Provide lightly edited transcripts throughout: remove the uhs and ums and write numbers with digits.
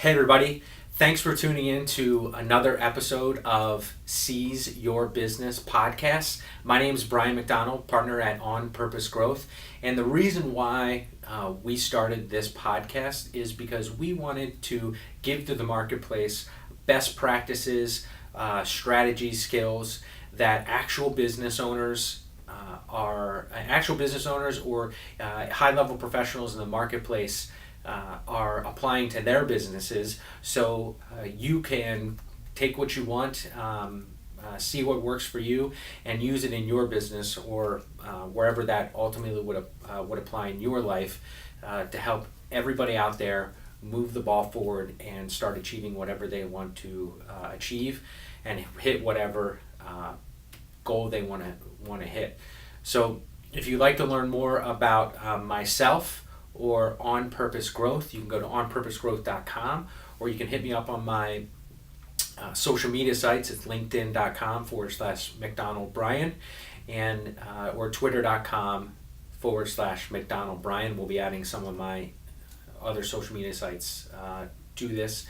Hey everybody, thanks for tuning in to another episode of Seize Your Business podcast. My name is Bryan McDonald, partner at onPurpose Growth, and the reason why we started this podcast is because we wanted to give to the marketplace best practices, strategies, skills that actual business owners or high-level professionals in the marketplace are applying to their businesses, so you can take what you want, see what works for you, and use it in your business or wherever that ultimately would apply in your life to help everybody out there move the ball forward and start achieving whatever they want to achieve and hit whatever goal they want to hit. So if you'd like to learn more about myself or onPurpose Growth, you can go to onpurposegrowth.com, or you can hit me up on my social media sites. It's linkedin.com/McDonaldBryan and or twitter.com/McDonaldBryan. We'll be adding some of my other social media sites to this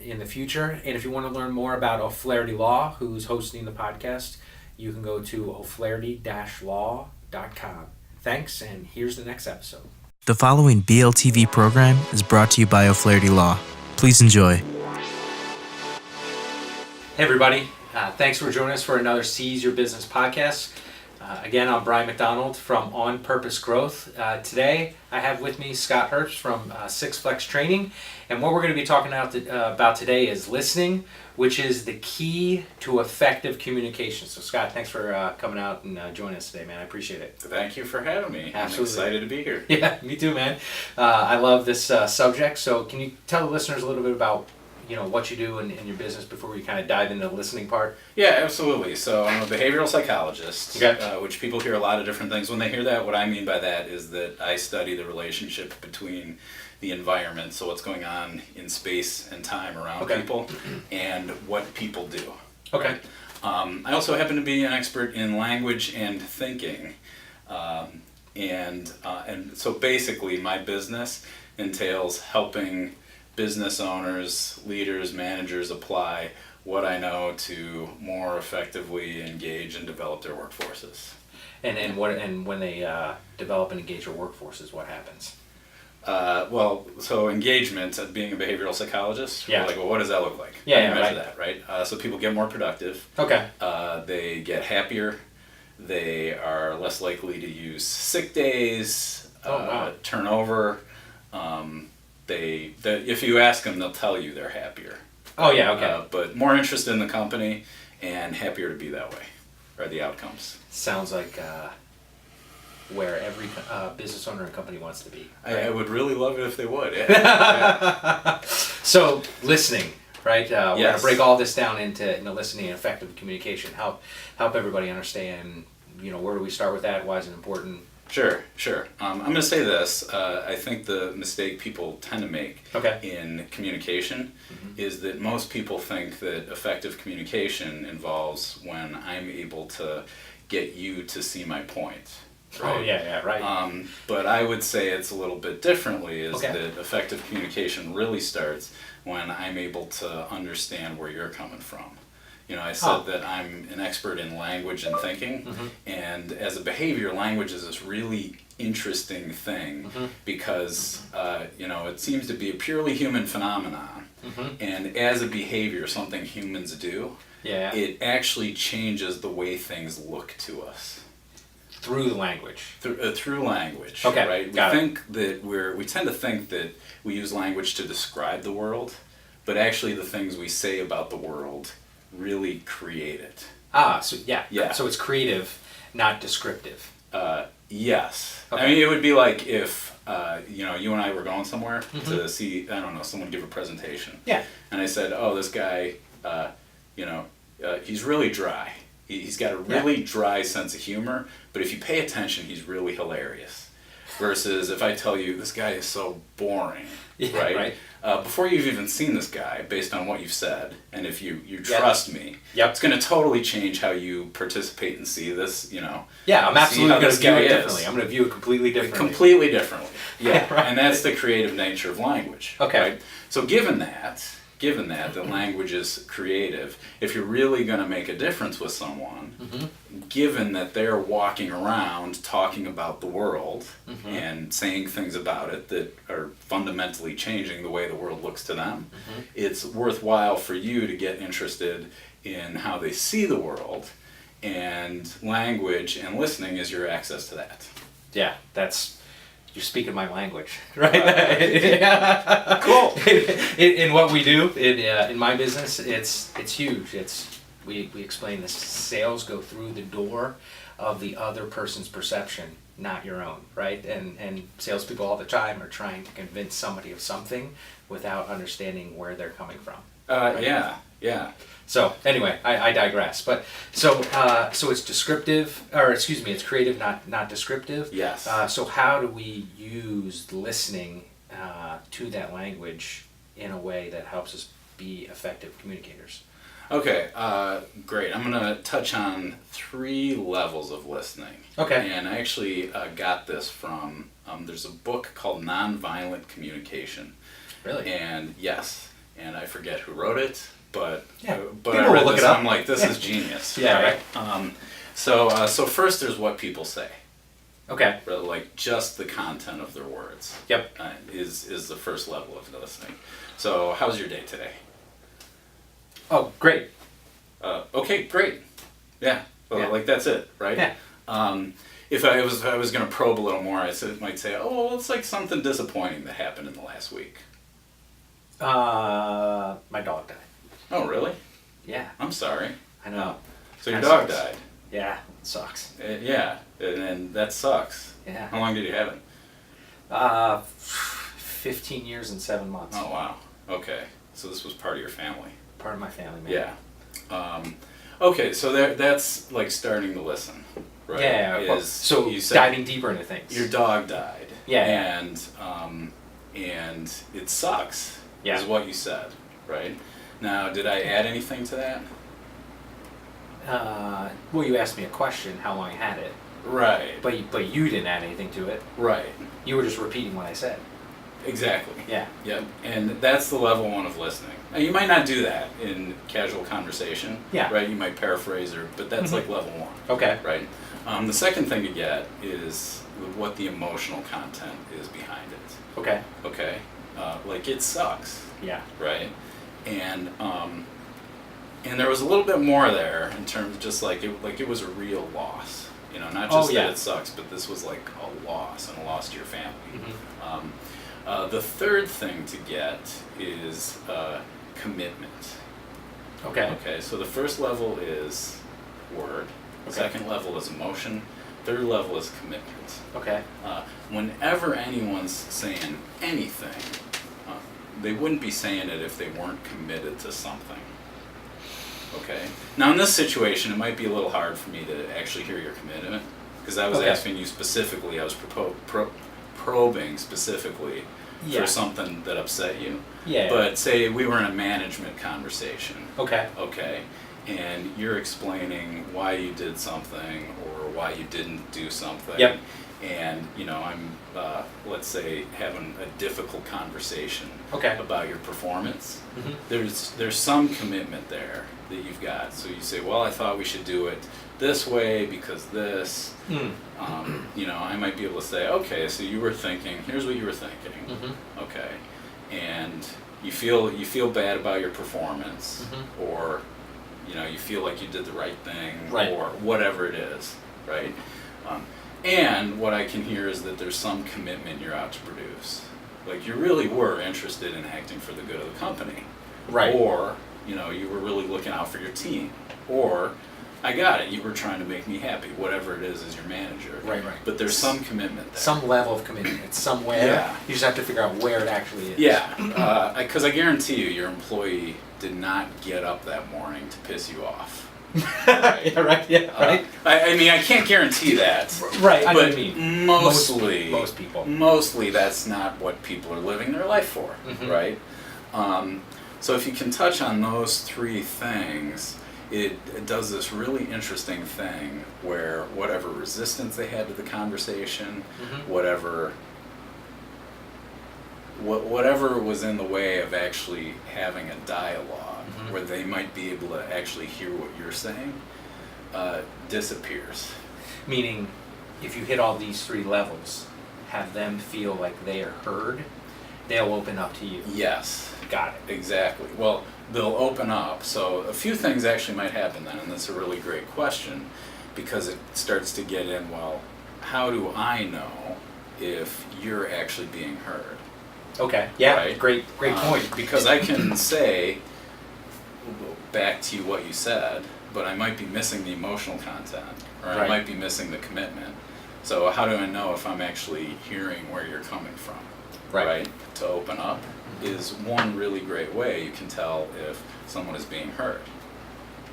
in the future. And if you want to learn more about O'Flaherty Law, who's hosting the podcast, you can go to o'flaherty-law.com. Thanks, and here's the next episode. The following BLTV program is brought to you by O'Flaherty Law. Please enjoy. Hey everybody, thanks for joining us for another Seize Your Business podcast. Again, I'm Bryan McDonald from onPurpose Growth. Today, I have with me Scott Herbst from Six Flex Training, and what we're going to be talking about today is listening, which is the key to effective communication. So Scott, thanks for coming out and joining us today, man. I appreciate it. Thank you for having me. Absolutely. I'm excited to be here. Yeah, me too, man. I love this subject. So can you tell the listeners a little bit about what you do in your business before we kind of dive into the listening part? Yeah, absolutely. So I'm a behavioral psychologist, okay. Which people hear a lot of different things when they hear that. What I mean by that is that I study the relationship between the environment, so what's going on in space and time around people, and what people do. Okay. I also happen to be an expert in language and thinking, and so basically my business entails helping business owners, leaders, managers apply what I know to more effectively engage and develop their workforces. And when they develop and engage their workforces, what happens? So engagement, being a behavioral psychologist, yeah. We're like, well, what does that look like? Yeah, How do you measure right. that, right? So people get more productive. Okay. They get happier. They are less likely to use sick days, turnover. If you ask them, they'll tell you they're happier. Oh yeah, okay. But more interested in the company and happier to be that way, are the outcomes. Sounds like where every business owner and company wants to be. Right? I would really love it if they would. Yeah. So listening, right? We're yes. going to break all this down into listening and effective communication. Help everybody understand. Where do we start with that? Why is it important? Sure. I'm going to say this. I think the mistake people tend to make in communication is that most people think that effective communication involves when I'm able to get you to see my point. Right? Oh, yeah, right. But I would say it's a little bit differently, that effective communication really starts when I'm able to understand where you're coming from. I said that I'm an expert in language and thinking, and as a behavior, language is this really interesting thing because, it seems to be a purely human phenomenon, and as a behavior, something humans do, it actually changes the way things look to us. Through the language. Through language, okay, right? We tend to think that we use language to describe the world, but actually the things we say about the world really create it. So it's creative, not descriptive. Yes. Okay. I mean, it would be like if you and I were going somewhere to see, I don't know, someone give a presentation. Yeah. And I said, oh, this guy, he's really dry. He's got a really dry sense of humor, but if you pay attention, he's really hilarious. Versus if I tell you, this guy is so boring, right? Before you've even seen this guy, based on what you've said, and if you trust me, it's going to totally change how you participate and see this, Yeah, I'm absolutely going to view it differently. I'm going to view it completely differently. Completely differently. Yeah, Right. and that's the creative nature of language. Okay. Right? So given that the language is creative, if you're really going to make a difference with someone, given that they're walking around talking about the world and saying things about it that are fundamentally changing the way the world looks to them, it's worthwhile for you to get interested in how they see the world, and language and listening is your access to that. Yeah, you're speaking my language, right? Cool. In what we do in my business, it's huge. We explain this: sales go through the door of the other person's perception, not your own, right? And salespeople all the time are trying to convince somebody of something without understanding where they're coming from. Right? Yeah. So anyway, I digress. But so it's descriptive, or excuse me, it's creative, not descriptive. Yes. So how do we use listening to that language in a way that helps us be effective communicators? Okay, great. I'm going to touch on 3 levels of listening. Okay. And I actually got this from, there's a book called Nonviolent Communication. Really? And yes, and I forget who wrote it, but I People read will look this it and up. I'm like, this is genius. Yeah, right? So first there's what people say. Okay. Like just the content of their words. Yep. Is the first level of listening. So how's your day today? Oh, great. Okay, great. Yeah. Well, Yeah. like that's it, right? Yeah. If I was going to probe a little more, might say, oh, well, it's like something disappointing that happened in the last week. My dog died. Oh, really? Yeah. I'm sorry. I know. So your That dog sucks. died. Yeah. It sucks. Yeah, and that sucks. Yeah. How long did you have it? 15 years and 7 months. Oh, wow. Okay. So this was part of your family. Part of my family, man. Yeah. Okay, so that's like starting to listen, right? Yeah. Well, so you said diving deeper into things. your dog died. Yeah. And it sucks. Yeah. Is what you said, right? Now, did I add anything to that? Well, you asked me a question, how long I had it, Right. but you didn't add anything to it. Right. You were just repeating what I said. Exactly. Yeah. Yep. And that's the level 1 of listening. Now, you might not do that in casual conversation. Yeah. Right. You might paraphrase but that's like level 1. Okay. Right. The second thing to get is what the emotional content is behind it. Okay. Okay. Like it sucks. Yeah. Right. And there was a little bit more there in terms of just like it was a real loss. You know, not just that it sucks, but this was like a loss and a loss to your family. The third thing to get is commitment. Okay. Okay, so the first level is word. Okay. Second level is emotion. Third level is commitment. Okay. Whenever anyone's saying anything, they wouldn't be saying it if they weren't committed to something. Okay. Now in this situation, it might be a little hard for me to actually hear your commitment because I was asking you specifically. I was probing specifically for something that upset you. Yeah. But say we were in a management conversation. Okay. Okay. And you're explaining why you did something or why you didn't do something. Yep. And I'm let's say having a difficult conversation Okay. about your performance. Mm-hmm. There's some commitment there that you've got. So you say, well, I thought we should do it this way because this. I might be able to say, okay, so you were thinking. Here's what you were thinking. Mm-hmm. Okay, and you feel bad about your performance, or you feel like you did the right thing, Right. or whatever it is, right? And what I can hear is that there's some commitment you're out to produce. Like you really were interested in acting for the good of the company. Right. Or, you were really looking out for your team. Or, I got it, you were trying to make me happy, whatever it is as your manager. Right. But there's some commitment there. Some level of commitment. It's somewhere. Yeah. You just have to figure out where it actually is. Yeah, because I guarantee you, your employee did not get up that morning to piss you off. Yeah, right. Yeah, right. I mean, I can't guarantee that. Right. I know But what you mean. mostly, Most people. Mostly, that's not what people are living their life for, right? So if you can touch on those 3 things, it does this really interesting thing where whatever resistance they had to the conversation, whatever whatever was in the way of actually having a dialogue Mm-hmm. where they might be able to actually hear what you're saying disappears. Meaning, if you hit all these 3 levels, have them feel like they are heard, they'll open up to you. Yes. Got it. Exactly. Well, they'll open up. So a few things actually might happen then, and that's a really great question, because it starts to get in, well, how do I know if you're actually being heard? Okay. Yeah. Right? Great point. Because I can say, back to what you said, but I might be missing the emotional content, or I Right. might be missing the commitment. So how do I know if I'm actually hearing where you're coming from? Right. To open up is one really great way you can tell if someone is being heard.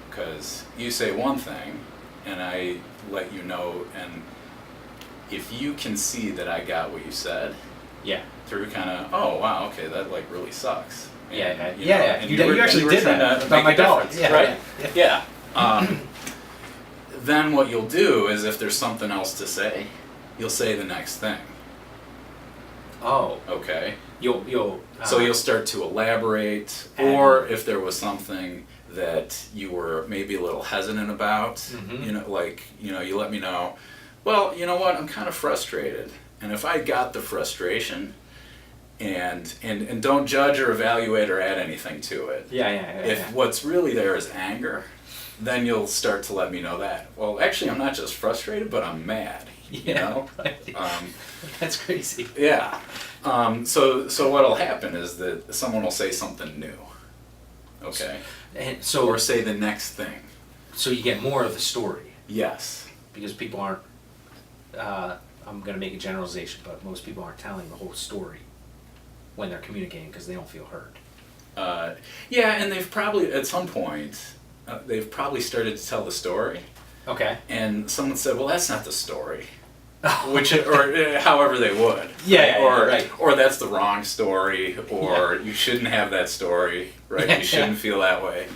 Because you say one thing, and I let you know, and if you can see that I got what you said, Yeah. through kind of, oh wow, okay, that like really sucks. Yeah. And, Yeah. and You actually were did trying that to about make my a dog. difference, Yeah. right? Yeah. Yeah. Then what you'll do is, if there's something else to say, you'll say the next thing. Oh. Okay. You'll. So you'll start to elaborate, And- or if there was something that you were maybe a little hesitant about, Mhm. you let me know, well, you know what, I'm kind of frustrated. And if I got the frustration, and don't judge or evaluate or add anything to it. Yeah. If what's really there is anger, then you'll start to let me know that. Well, actually, I'm not just frustrated, but I'm mad. You Yeah. know? Right. That's crazy. Yeah. So what'll happen is that someone will say something new. Okay. And so. Or say the next thing. So you get more of the story Yes. because people aren't. I'm going to make a generalization, but most people aren't telling the whole story when they're communicating because they don't feel heard. Yeah, and they've probably, at some point, they've probably started to tell the story, Okay. and someone said, well, that's not the story. Or however they would. Yeah, or, right. Or that's the wrong story, or you shouldn't have that story, right? Yeah, You shouldn't yeah. feel that way.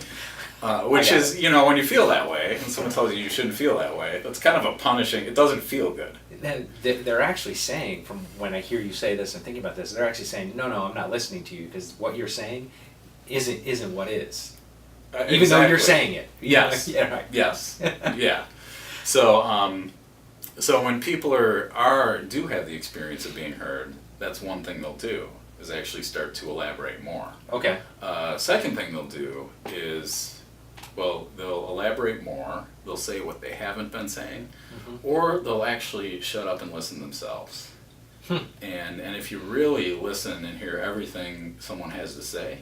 Which I got is, when you feel that way, and someone tells you you shouldn't feel that way, that's kind of a punishing, it doesn't feel good. They're actually saying, from when I hear you say this and thinking about this, they're actually saying, no, I'm not listening to you because what you're saying isn't what is. Even though you're saying it. Yes. Yeah, right. Yes. Yeah. So when people do have the experience of being heard, that's one thing they'll do, is actually start to elaborate more. Okay. Second thing they'll do is, they'll elaborate more, they'll say what they haven't been saying, or they'll actually shut up and listen themselves. And if you really listen and hear everything someone has to say,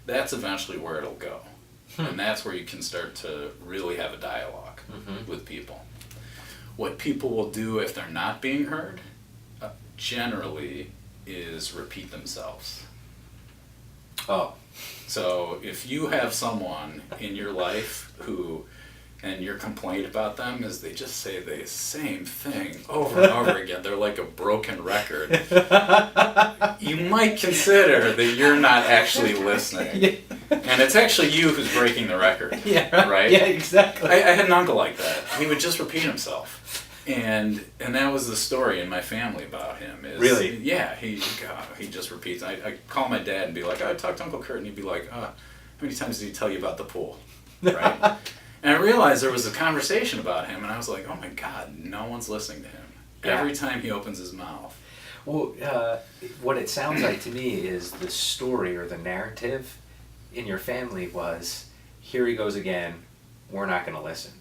that's eventually where it'll go. And that's where you can start to really have a dialogue with people. What people will do if they're not being heard, generally, is repeat themselves. Oh. So if you have someone in your life and your complaint about them is they just say the same thing over and over again, they're like a broken record, you might consider that you're not actually listening. Yeah. And it's actually you who's breaking the record. Yeah. Right? Yeah, exactly. I had an uncle like that. He would just repeat himself. And that was the story in my family about him. Really? Yeah, he just repeats. I call my dad and be like, I talked to Uncle Kurt, and he'd be like, how many times did he tell you about the pool? Right? And I realized there was a conversation about him, and I was like, oh my God, no one's listening to him. Yeah. Every time he opens his mouth. Well, what it sounds like to me is the story or the narrative in your family was, here he goes again, we're not going to listen.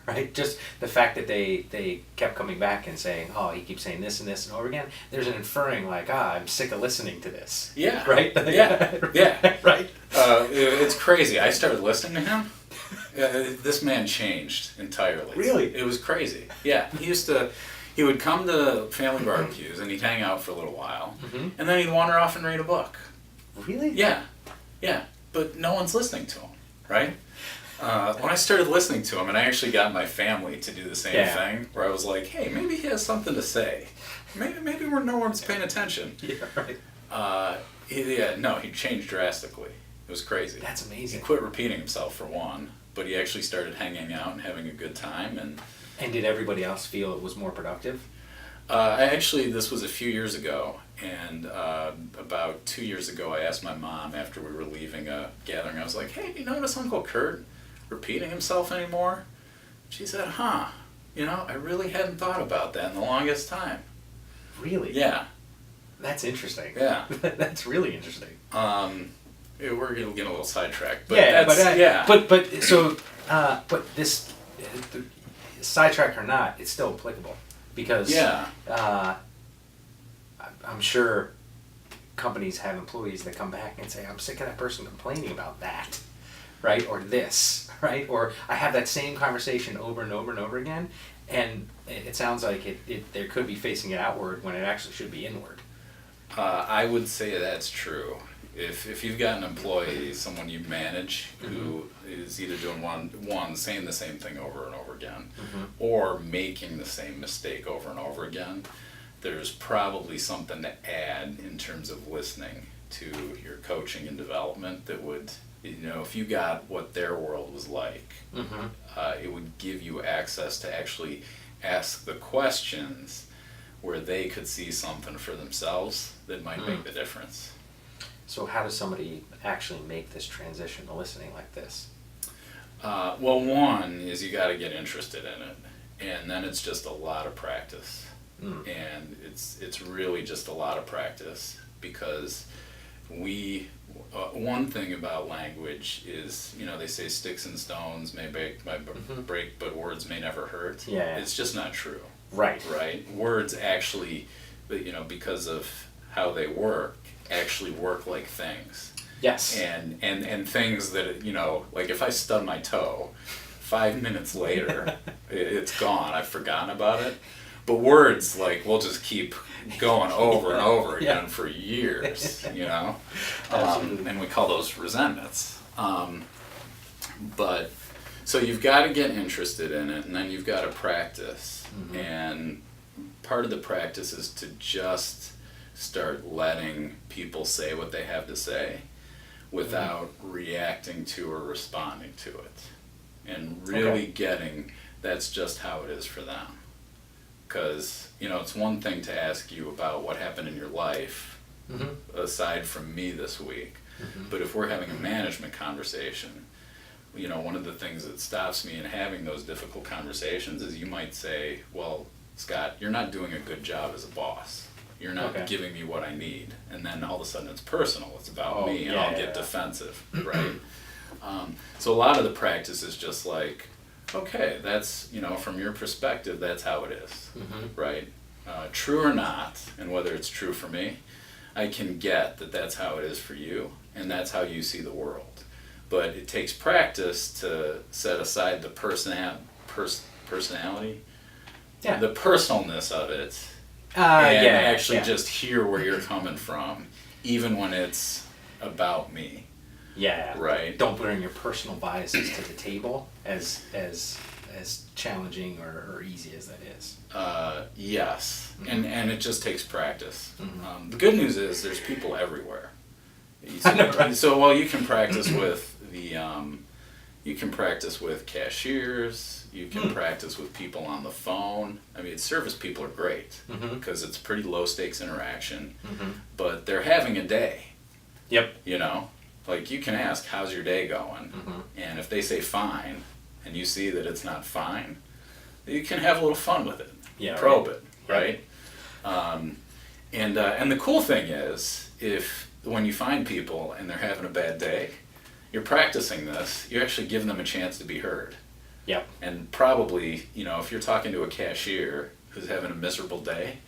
Right? Just the fact that they kept coming back and saying, oh, he keeps saying this and this and over again, there's an inferring like, I'm sick of listening to this. Yeah. Right? Yeah. Right? It's crazy. I started listening to him. This man changed entirely. Really? It was crazy. Yeah. He would come to family barbecues and he'd hang out for a little while. And then he'd wander off and read a book. Really? Yeah. Yeah. But no one's listening to him. Right? When I started listening to him, and I actually got my family to do the same thing, where I was like, hey, maybe he has something to say. Maybe no one's paying attention. Yeah, right. He changed drastically. It was crazy. That's He amazing. quit repeating himself, for one, but he actually started hanging out and having a good time. And did everybody else feel it was more productive? Actually, this was a few years ago, and about 2 years ago, I asked my mom after we were leaving a gathering, I was like, hey, you notice Uncle Kurt repeating himself anymore? She said, huh, I really hadn't thought about that in the longest time. Really? Yeah. That's interesting. Yeah. That's really interesting. We're going to get a little sidetracked. But Yeah, that's, but this, sidetrack or not, it's still applicable. Because I'm sure companies have employees that come back and say, I'm sick of that person complaining about that, right? Or this, right? Or I have that same conversation over and over and over again, and it sounds like there could be facing it outward when it actually should be inward. I would say that's true. If you've got an employee, someone you manage, who is either doing one saying the same thing over and over again, or making the same mistake over and over again, there's probably something to add in terms of listening to your coaching and development that would, if you got what their world was like, it would give you access to actually ask the questions where they could see something for themselves that might make the difference. So how does somebody actually make this transition to listening like this? Well, one is you got to get interested in it, and then it's just a lot of practice. And it's really just a lot of practice, because one thing about language is, they say sticks and stones may break, but words may never hurt. Yeah. It's just not true. Right. Words actually, because of how they work, actually work like things. Yes. And things that, like if I stub my toe, 5 minutes later, it's gone. I've forgotten about it. But words, we'll just keep going over and over again for years, and we call those resentments. But so you've got to get interested in it, and then you've got to practice. And part of the practice is to just start letting people say what they have to say without reacting to or responding to it, and really getting that's just how it is for them. Because it's one thing to ask you about what happened in your life aside from me this week, but if we're having a management conversation, one of the things that stops me in having those difficult conversations is you might say, well, Scott, you're not doing a good job as a boss. You're not giving me what I need. And then all of a sudden it's personal. It's about me, and I'll get defensive, right? So a lot of the practice is just like, okay, that's, from your perspective, that's how it is, right? True or not, and whether it's true for me, I can get that that's how it is for you, and that's how you see the world. But it takes practice to set aside the personality, the personalness of it, and just hear where you're coming from, even when it's about me. Yeah. Right. Don't bring your personal biases to the table, as challenging or easy as that is. Yes. And it just takes practice. The good news is there's people everywhere. So you can practice with you can practice with cashiers. You can practice with people on the phone. I mean, service people are great because it's pretty low stakes interaction, but they're having a day. Yep. You can ask, how's your day going? And if they say fine, and you see that it's not fine, you can have a little fun with it. Yeah. Probe it, right? And the cool thing is, when you find people and they're having a bad day, you're practicing this, you actually give them a chance to be heard. Yep. And probably, if you're talking to a cashier who's having a miserable day,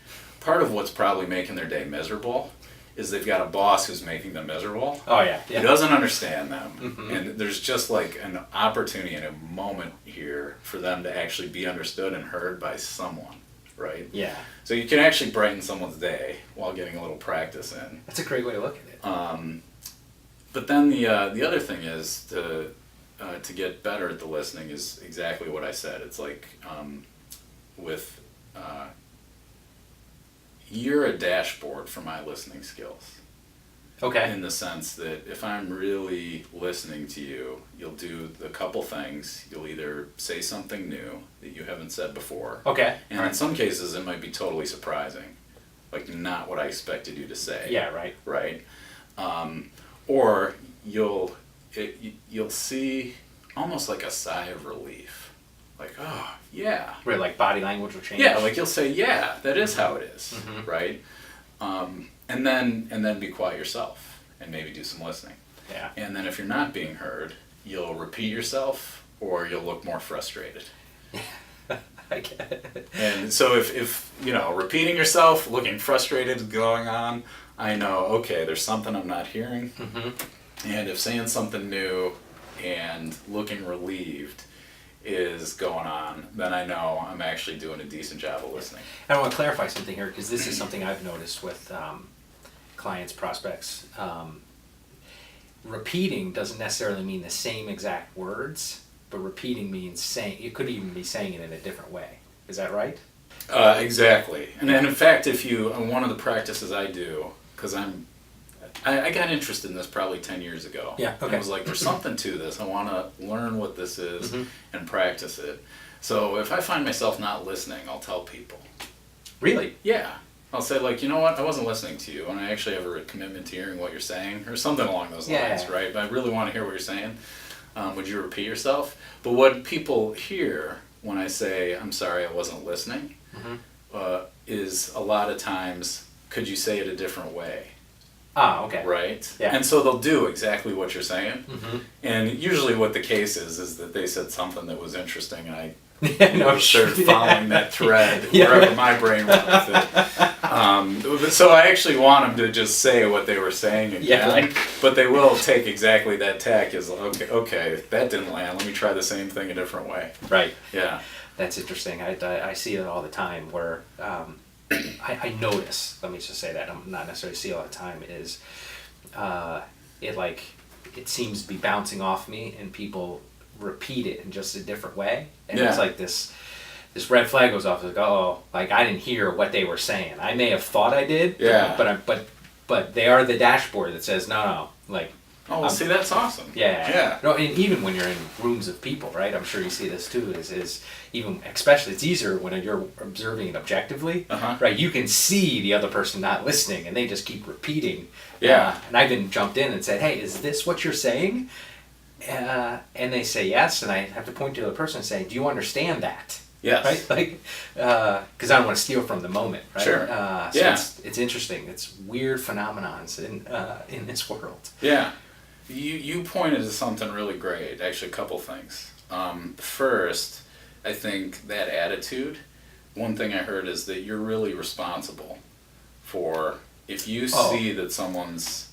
part of what's probably making their day miserable is they've got a boss who's making them miserable. Oh, yeah. He doesn't understand them. And there's just an opportunity and a moment here for them to actually be understood and heard by someone, right? Yeah. So you can actually brighten someone's day while getting a little practice in. That's a great way to look at it. But then the other thing is to get better at the listening is exactly what I said. It's you're a dashboard for my listening skills. Okay. In the sense that if I'm really listening to you, you'll do a couple things. You'll either say something new that you haven't said before. Okay. And in some cases, it might be totally surprising. Like, not what I expected you to say. Yeah, right. Right? Or you'll see almost like a sigh of relief. Like, oh, yeah. Where like body language will change. Yeah, like you'll say, yeah, that is how it is, Mm-hmm. right? And then be quiet yourself and maybe do some listening. Yeah. And then if you're not being heard, you'll repeat yourself or you'll look more frustrated. I get it. And so if repeating yourself, looking frustrated is going on, I know, okay, there's something I'm not hearing. Mm-hmm. And if saying something new and looking relieved is going on, then I know I'm actually doing a decent job of listening. And I want to clarify something here, because this is something I've noticed with clients, prospects. Repeating doesn't necessarily mean the same exact words, but repeating means saying, you could even be saying it in a different way. Is that right? Exactly. And in fact, one of the practices I do, because I got interested in this probably 10 years ago. Yeah, okay. And I was like, there's something to this. I want to learn what this is and practice it. So if I find myself not listening, I'll tell people. Really? Yeah. I'll say, like, you know what, I wasn't listening to you, and I actually have a commitment to hearing what you're saying, or something along those lines, Yeah. right? But I really want to hear what you're saying. Would you repeat yourself? But what people hear when I say, I'm sorry, I wasn't listening, is a lot of times, could you say it a different way? Ah, okay. Right? Yeah. And so they'll do exactly what you're saying. Mm-hmm. And usually what the case is that they said something that was interesting, and I started Yeah. following that thread Yeah. wherever my brain went with it. So I actually want them to just say what they were saying again. Yeah, right. But they will take exactly that tack as, okay, that didn't land. Let me try the same thing a different way. Right. Yeah. That's interesting. I see it all the time where I notice, let me just say that, I'm not necessarily see it all the time, is it seems to be bouncing off me and people repeat it in just a different way. And it's like this red flag goes off, like, oh, like I didn't hear what they were saying. I may have thought I did, Yeah. but they are the dashboard that says, no, like, Oh, well, see, that's awesome. yeah. Yeah. No, and even when you're in rooms of people, right? I'm sure you see this too. Is even especially it's easier when you're observing it objectively, right? You can see the other person not listening, and they just keep repeating. Yeah. And I've been jumped in and said, "Hey, is this what you're saying?" And they say yes, and I have to point to the other person and say, "Do you understand that?" Yes. Right? Like, because I don't want to steal from the moment, right? Sure. So Yeah. it's interesting. It's weird phenomenons in this world. Yeah. You pointed to something really great, actually a couple things. First, I think that attitude, one thing I heard is that you're really responsible for, if you see that someone's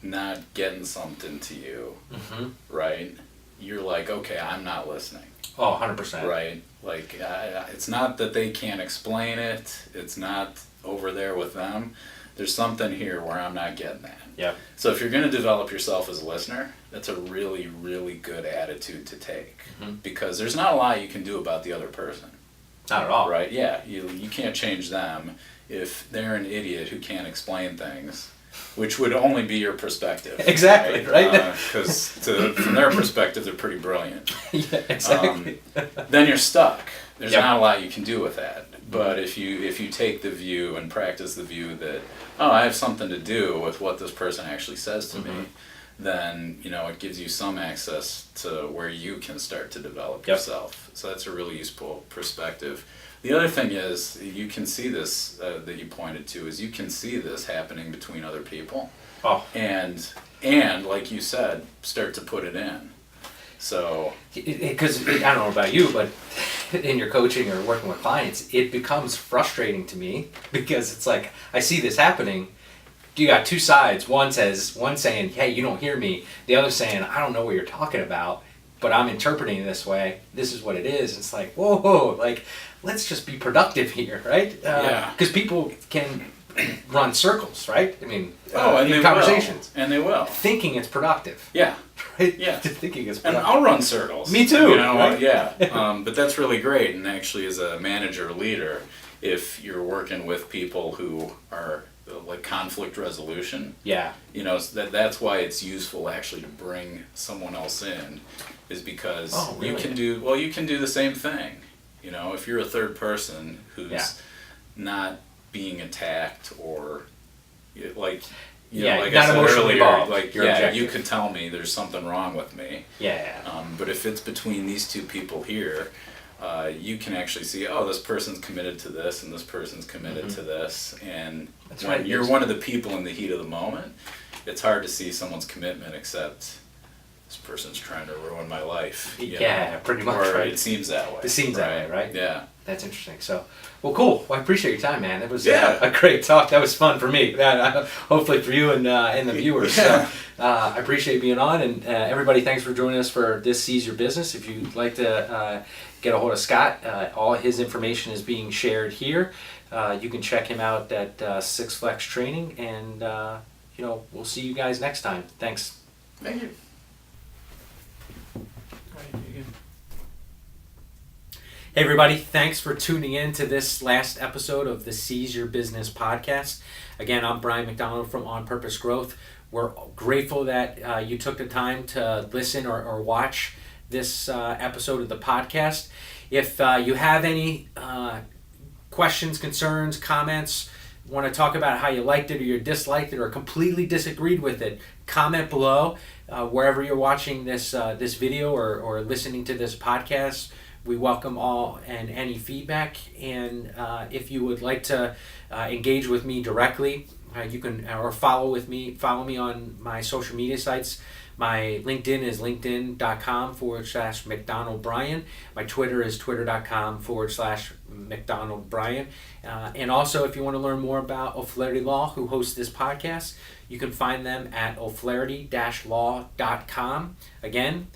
not getting something to you, right, you're like, okay, I'm not listening. Oh, 100%. Right? Like, it's not that they can't explain it, it's not over there with them. There's something here where I'm not getting that. Yeah. So if you're going to develop yourself as a listener, that's a really, really good attitude to take. Because there's not a lot you can do about the other person. Not at all. Right? Yeah. You can't change them if they're an idiot who can't explain things, which would only be your perspective. Exactly, right? Because from their perspective, they're pretty brilliant. Yeah, exactly. Then you're stuck. There's Yep. not a lot you can do with that. But if you take the view and practice the view that, oh, I have something to do with what this person actually says to me, then it gives you some access to where you can start to develop yourself. So that's a really useful perspective. The other thing is, you can see this that you pointed to, is you can see this happening between other people. Oh. And like you said, start to put it in. So, Because I don't know about you, but in your coaching or working with clients, it becomes frustrating to me because it's like I see this happening. You got two sides. One saying, "Hey, you don't hear me." The other saying, "I don't know what you're talking about, but I'm interpreting it this way. This is what it is." It's like, whoa, like let's just be productive here, right? Yeah. Because people can run circles, right? I mean, and in they conversations, will. And they will. thinking it's productive. Yeah. Right? Yeah. Thinking it's And productive. I'll run circles. Me too, Right? right? Yeah. But that's really great. And actually, as a manager or leader, if you're working with people who are like conflict resolution. Yeah. You know, that's why it's useful actually to bring someone else in, is because really? you can do the same thing. You know, if you're a third person who's not being attacked or like you know, like I said earlier, involved. like you could tell me there's something wrong with me. Yeah. But if it's between these two people here, you can actually see, oh, this person's committed to this and this person's committed to this, and when you're one of the people in the heat of the moment, it's hard to see someone's commitment except this person's trying to ruin my life. Pretty much. Or right? It seems that way. It seems that way, right? Yeah. That's interesting. So, well, cool. Well, I appreciate your time, man. That was a great talk. That was fun for me. Hopefully for you and the viewers. So, I appreciate being on. And everybody, thanks for joining us for this Seize Your Business. If you'd like to get a hold of Scott, all his information is being shared here. You can check him out at Six Flex Training. And, we'll see you guys next time. Thanks. Thank you. Hey everybody, thanks for tuning in to this last episode of the Seize Your Business podcast. Again, I'm Bryan McDonald from onPurpose Growth. We're grateful that you took the time to listen or watch this episode of the podcast. If you have any questions, concerns, comments, want to talk about how you liked it or you disliked it or completely disagreed with it, comment below wherever you're watching this video or listening to this podcast. We welcome all and any feedback, and if you would like to engage with me directly, you can or follow me on my social media sites. My LinkedIn is linkedin.com/McDonaldBryan. My Twitter is twitter.com/McDonaldBryan. And also, if you want to learn more about O'Flaherty Law, who hosts this podcast, you can find them at o'flaherty-law.com. Again,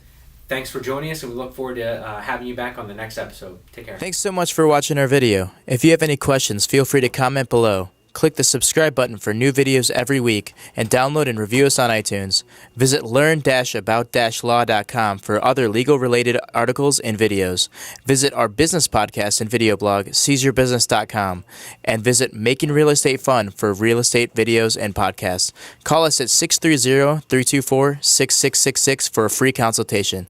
thanks for joining us, and we look forward to having you back on the next episode. Take care. Thanks so much for watching our video. If you have any questions, feel free to comment below. Click the subscribe button for new videos every week, and download and review us on iTunes. Visit learn-about-law.com for other legal-related articles and videos. Visit our business podcast and video blog, seizeyourbusiness.com, and visit Making Real Estate Fun for real estate videos and podcasts. Call us at 630-324-6666 for a free consultation.